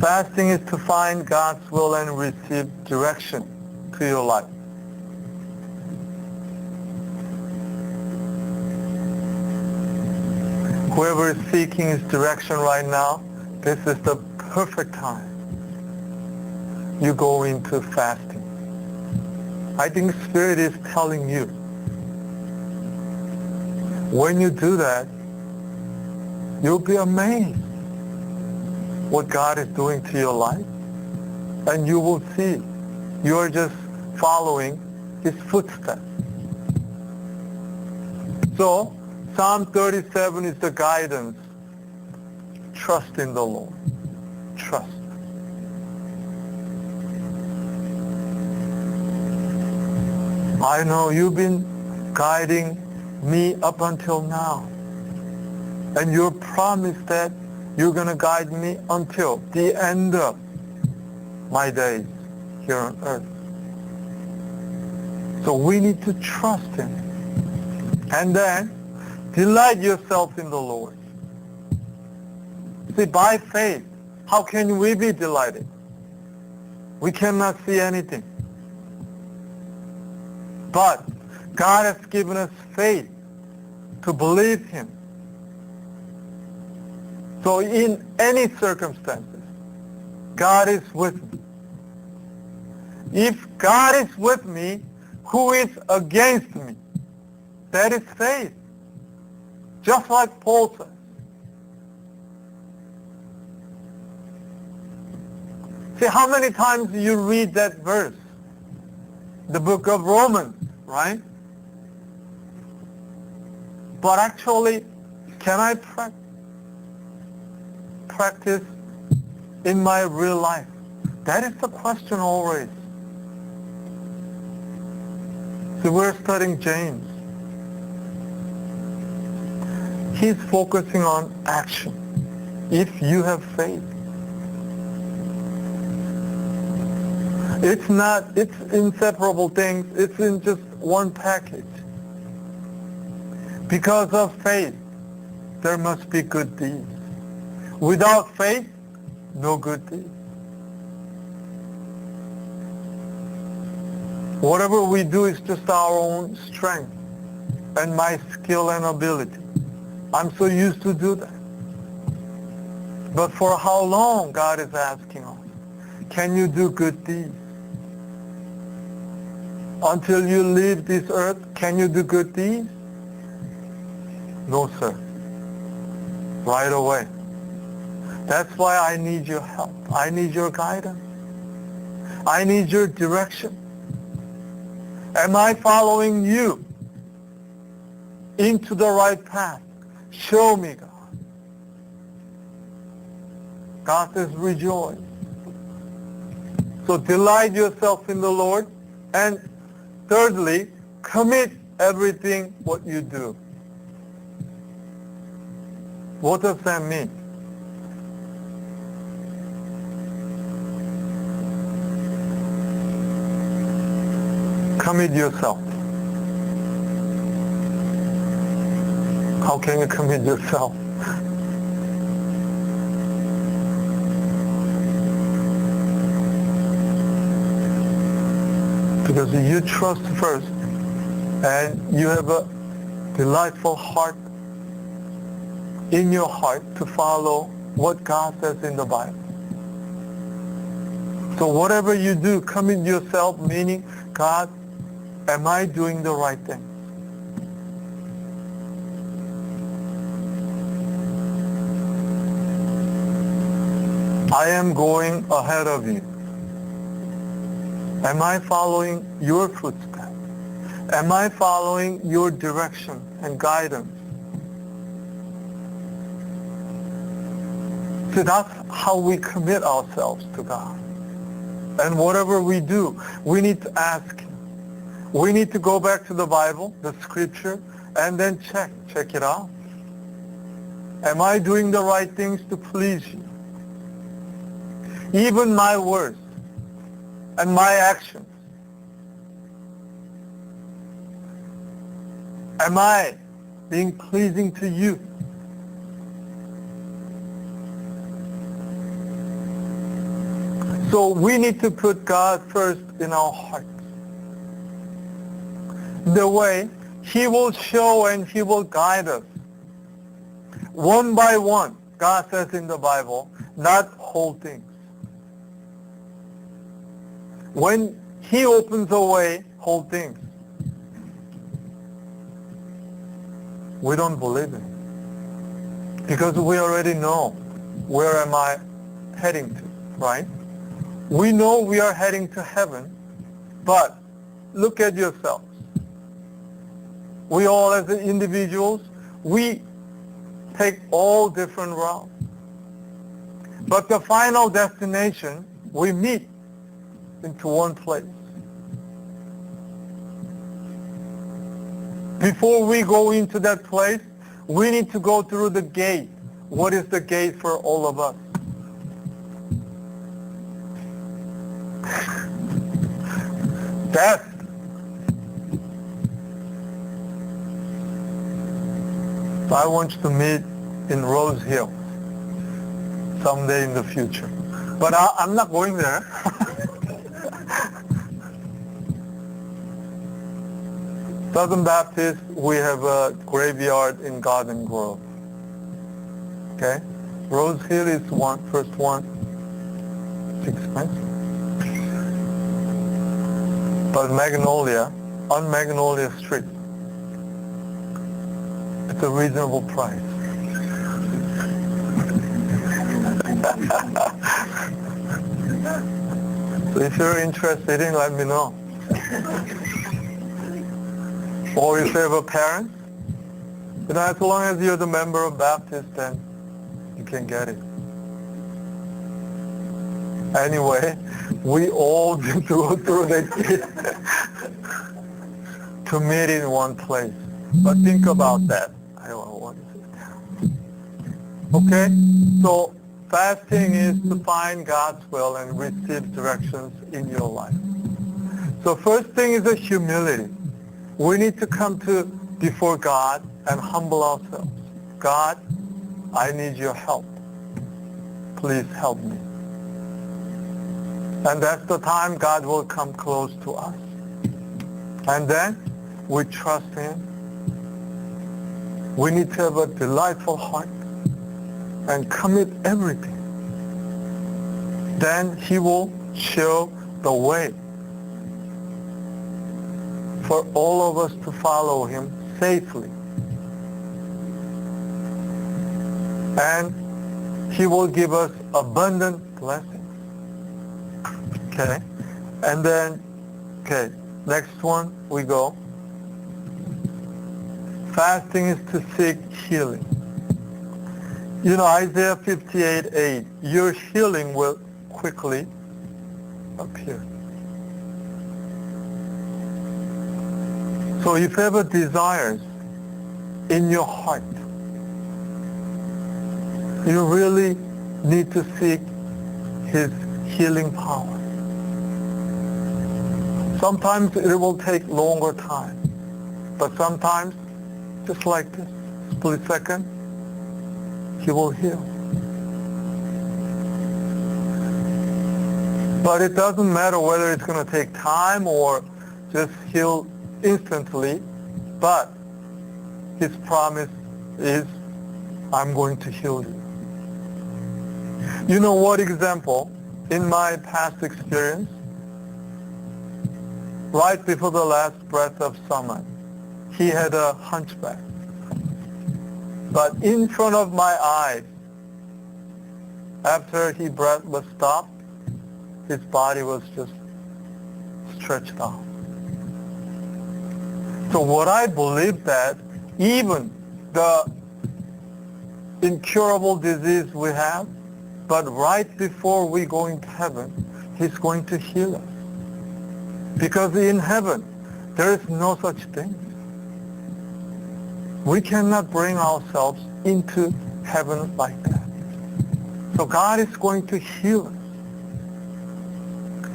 Fasting is to find God's will and receive direction to your life. Whoever is seeking His direction right now, this is the perfect time you go into fasting. I think Spirit is telling you, when you do that, you'll be amazed what God is doing to your life, and you will see you are just following His footsteps. So, Psalm 37 is the guidance. Trust in the Lord. Trust. I know you've been guiding me up until now. And you're promised that you're going to guide me until the end of my days here on earth. So we need to trust Him. And then delight yourself in the Lord. See, by faith, how can we be delighted? We cannot see anything. But God has given us faith to believe Him. So in any circumstances, God is with me. If God is with me, who is against me? That is faith. Just like Paul says. See, how many times you read that verse? The book of Romans, right? But actually, can I practice in my real life? That is the question always. So we're studying James. He's focusing on action. If you have faith. It's inseparable things. It's in just one package. Because of faith, there must be good deeds. Without faith, no good deeds. Whatever we do is just our own strength and my skill and ability. I'm so used to do that. But for how long, God is asking us, can you do good deeds? Until you leave this earth, can you do good deeds? No, sir. Right away. That's why I need your help. I need your guidance. I need your direction. Am I following you into the right path? Show me, God. God says, rejoice. So delight yourself in the Lord. And thirdly, commit everything what you do. What does that mean? Commit yourself. How can you commit yourself? Because you trust first and you have a delightful heart in your heart to follow what God says in the Bible. So whatever you do, commit yourself, meaning, God, am I doing the right thing? I am going ahead of you. Am I following your footsteps? Am I following your direction and guidance? See, that's how we commit ourselves to God. And whatever we do, we need to ask Him. We need to go back to the Bible, the Scripture, and then check it out. Am I doing the right things to please you? Even my words and my actions. Am I being pleasing to you? So we need to put God first in our hearts. The way He will show and He will guide us. One by one, God says in the Bible, not whole things. When He opens a way, whole things, we don't believe it. Because we already know where am I heading to, right? We know we are heading to heaven, but look at yourselves. We all as individuals, we take all different routes. But the final destination, we meet into one place. Before we go into that place, we need to go through the gate. What is the gate for all of us? Death. So I want you to meet in Rose Hill someday in the future. But I'm not going there. Southern Baptist, we have a graveyard in Garden Grove. Okay? Rose Hill is first one. It's expensive. But Magnolia, on Magnolia Street, it's a reasonable price. So if you're interested in, let me know. Or if you have a parent, as long as you're the member of Baptist, then you can get it. Anyway, we all need to go through that to meet in one place. But think about that. I don't know what is it. Okay? So fasting is to find God's will and receive directions in your life. So first thing is a humility. We need to come before God and humble ourselves. God, I need your help. Please help me. And that's the time God will come close to us. And then we trust Him. We need to have a delightful heart and commit everything. Then He will show the way for all of us to follow Him safely. And He will give us abundant blessings. Okay? And then, next one we go. Fasting is to seek healing. You know, Isaiah 58:8, your healing will quickly appear. So if you have a desires in your heart, you really need to seek His healing power. Sometimes it will take longer time, but sometimes, just like this, split second, He will heal. But it doesn't matter whether it's going to take time or just heal instantly, but His promise is, I'm going to heal you. You know what example? In my past experience, right before the last breath of someone, he had a hunchback. But in front of my eyes, after his breath was stopped, his body was just stretched out. So what I believe that even the incurable disease we have, but right before we go into heaven, He's going to heal us. Because in heaven, there is no such thing. We cannot bring ourselves into heaven like that. So God is going to heal us.